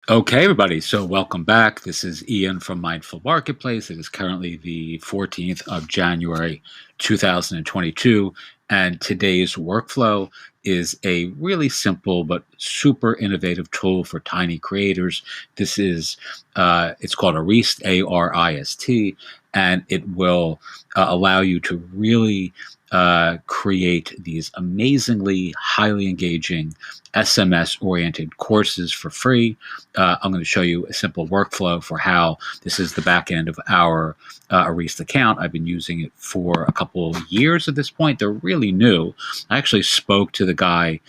Okay, everybody. So, welcome back. This is Ian from Mindful Marketplace. It is currently the 14th of January, 2022. And today's workflow is a really simple but super innovative tool for tiny creators. It's called Arist, Arist, and it will allow you to really create these amazingly highly engaging SMS oriented courses for free. I'm going to show you a simple workflow for how this is the back end of our Arist account. I've been using it for a couple of years at this point. They're really new. I actually spoke to the guy,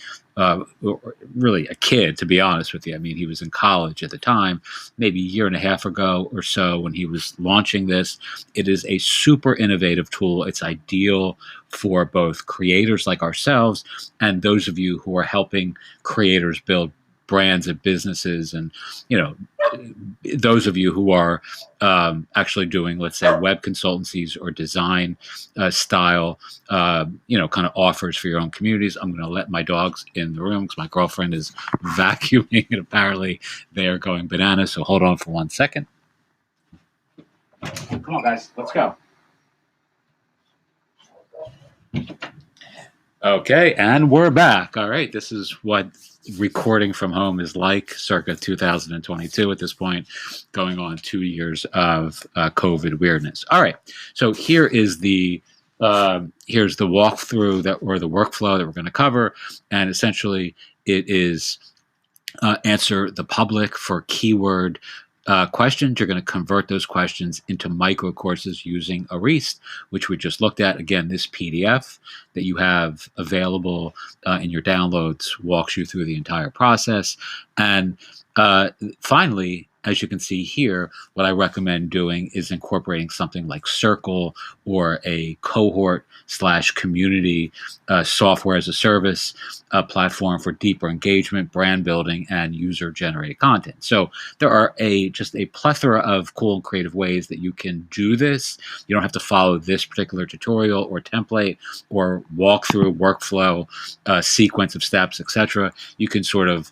really a kid, to be honest with you. I mean, he was in college at the time, maybe a year and a half ago or so when he was launching this. It is a super innovative tool. It's ideal for both creators like ourselves and those of you who are helping creators build brands and businesses, and those of you who are actually doing, let's say, web consultancies or design style kind of offers for your own communities. I'm going to let my dogs in the room because my girlfriend is vacuuming and apparently they are going bananas. So hold on for 1 second. Come on, guys, let's go. Okay, and we're back. All right, this is what recording from home is like circa 2022 at this point, going on 2 years of COVID weirdness. All right, so here's the walkthrough or the workflow that we're going to cover, and essentially it is answer the public for keyword questions. You're going to convert those questions into micro courses using Arist, which we just looked at. Again, this PDF that you have available in your downloads walks you through the entire process. And finally, as you can see here, what I recommend doing is incorporating something like Circle or a cohort/community software as a service platform for deeper engagement, brand building, and user-generated content. So there are just a plethora of cool and creative ways that you can do this. You don't have to follow this particular tutorial or template or walkthrough workflow sequence of steps, etc. You can sort of,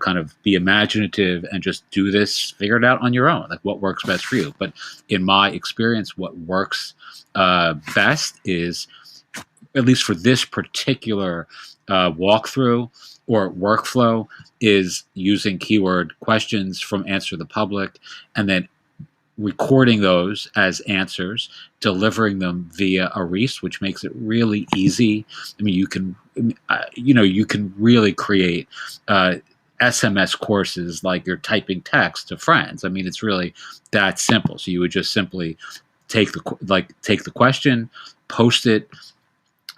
kind of be imaginative and just do this, figure it out on your own, like what works best for you. But in my experience, what works best is, at least for this particular walkthrough or workflow, is using keyword questions from Answer the Public and then recording those as answers, delivering them via Arist, which makes it really easy. I mean, you can really create SMS courses like you're typing text to friends. I mean, it's really that simple. So you would just simply take the question, post it,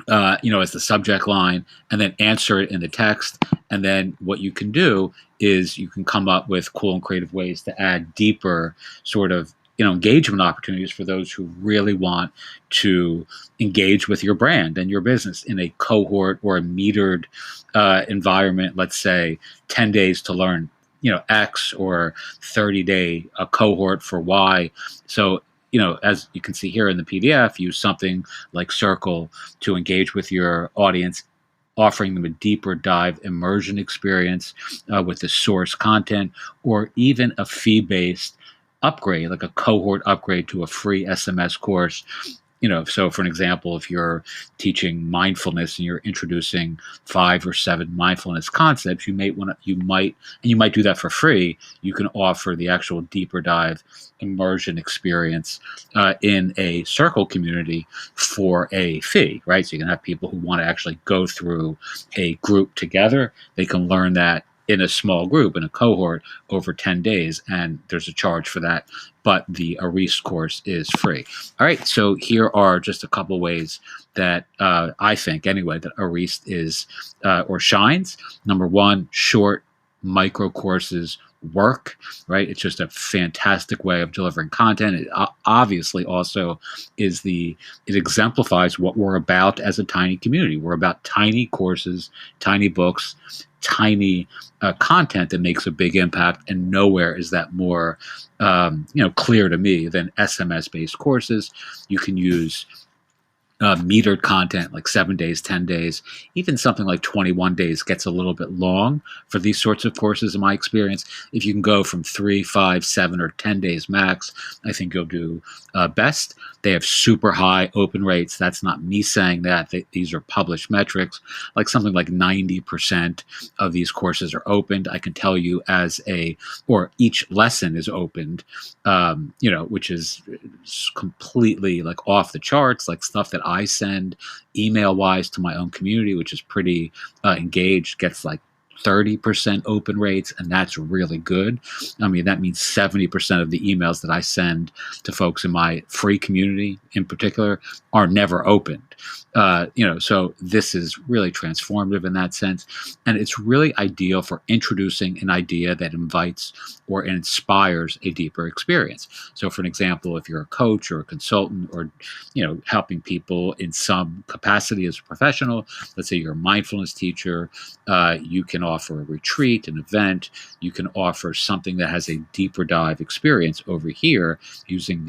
as the subject line, and then answer it in the text. And then what you can do is you can come up with cool and creative ways to add deeper sort of engagement opportunities for those who really want to engage with your brand and your business in a cohort or a metered environment. Let's say 10 days to learn X, or 30-day a cohort for Y. So as you can see here in the PDF, use something like Circle to engage with your audience, offering them a deeper dive immersion experience with the source content, or even a fee-based upgrade, like a cohort upgrade to a free SMS course. So for an example, if you're teaching mindfulness and you're introducing 5 or 7 mindfulness concepts, you might do that for free. You can offer the actual deeper dive immersion experience in a Circle community for a fee, right? So you can have people who want to actually go through a group together. They can learn that in a small group, in a cohort, over 10 days, and there's a charge for that, but the Arist course is free. All right, so here are just a couple ways that I think, anyway, that Arist is or shines. Number one, short micro courses work, right? It's just a fantastic way of delivering content. It obviously also it exemplifies what we're about as a tiny community. We're about tiny courses, tiny books, tiny content that makes a big impact, and nowhere is that more clear to me than SMS based courses. You can use metered content like 7 days, 10 days, even something like 21 days gets a little bit long for these sorts of courses in my experience. If you can go from 3, 5, 7, or 10 days max, I think you'll do best. They have super high open rates. That's not me saying that. These are published metrics. Like something like 90% of these courses are opened. I can tell you or each lesson is opened, which is completely like off the charts, like stuff that I send email wise to my own community, which is pretty engaged, gets like 30% open rates, and that's really good. I mean, that means 70% of the emails that I send to folks in my free community in particular are never opened. So this is really transformative in that sense. And it's really ideal for introducing an idea that invites or inspires a deeper experience. So for an example, if you're a coach or a consultant or, helping people in some capacity as a professional, let's say you're a mindfulness teacher, you can offer a retreat, an event. You can offer something that has a deeper dive experience over here using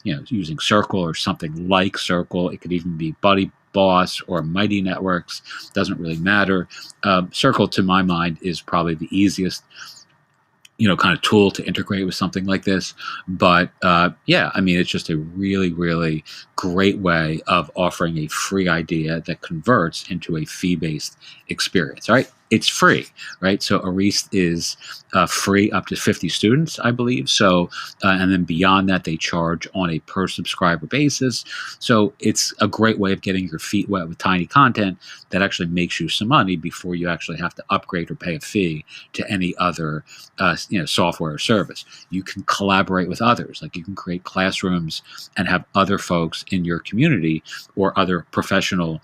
using Circle or something like Circle. It could even be Buddy Boss or Mighty Networks. Doesn't really matter. Circle, to my mind, is probably the easiest kind of tool to integrate with something like this. But it's just a really, really great way of offering a free idea that converts into a fee-based experience. All right. It's free, right? So Arist is free up to 50 students, I believe. So, and then beyond that, they charge on a per subscriber basis. So it's a great way of getting your feet wet with tiny content that actually makes you some money before you actually have to upgrade or pay a fee to any other software or service. You can collaborate with others. Like you can create classrooms and have other folks in your community or other professional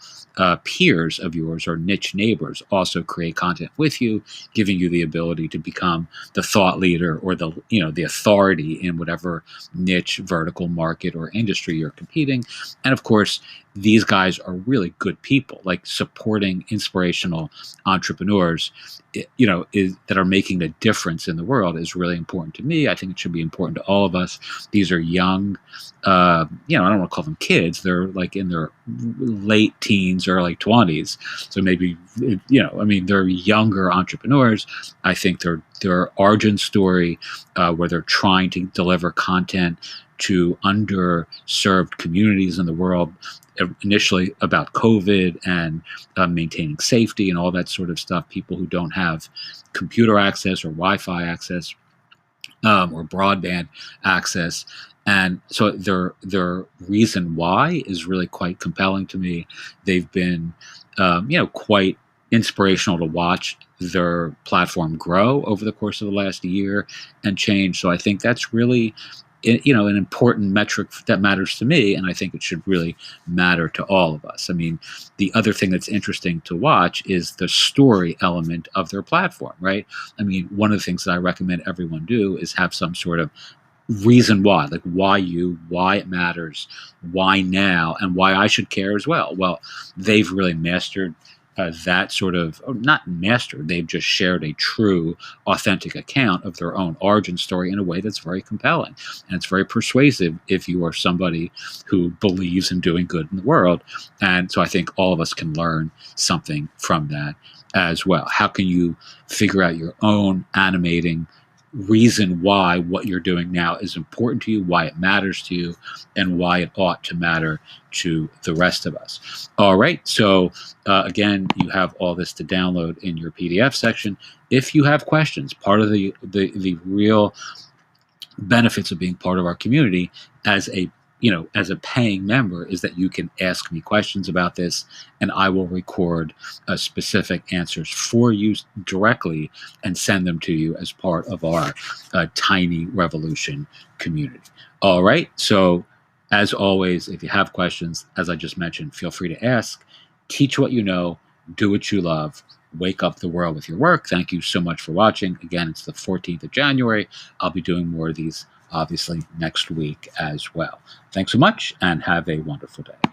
peers of yours or niche neighbors also create content with you, giving you the ability to become the thought leader or the authority in whatever niche, vertical market or industry you're competing. And of course, these guys are really good people. Like supporting inspirational entrepreneurs, that are making a difference in the world is really important to me. I think it should be important to all of us. These are young, I don't want to call them kids. They're like in their late teens or like 20s. So maybe, they're younger entrepreneurs. I think their origin story, where they're trying to deliver content to underserved communities in the world, initially about COVID and maintaining safety and all that sort of stuff, people who don't have computer access or Wi-Fi access or broadband access. And so their reason why is really quite compelling to me. They've been, quite inspirational to watch their platform grow over the course of the last year and change. So I think that's really an important metric that matters to me, and I think it should really matter to all of us. I mean, the other thing that's interesting to watch is the story element of their platform, right? I mean, one of the things that I recommend everyone do is have some sort of reason why, like why it matters, why now, and why I should care as well. Well, they've really mastered that sort of, not mastered, they've just shared a true, authentic account of their own origin story in a way that's very compelling. And it's very persuasive if you are somebody who believes in doing good in the world. And so I think all of us can learn something from that as well. How can you figure out your own animating reason why what you're doing now is important to you, why it matters to you, and why it ought to matter to the rest of us. All right. So again, you have all this to download in your PDF section. If you have questions, part of the real benefits of being part of our community as a paying member is that you can ask me questions about this, and I will record specific answers for you directly and send them to you as part of our Tiny Revolution community. All right. So as always, if you have questions, as I just mentioned, feel free to ask. Teach what you know. Do what you love. Wake up the world with your work. Thank you so much for watching. Again, it's the 14th of January. I'll be doing more of these obviously next week as well. Thanks so much and have a wonderful day.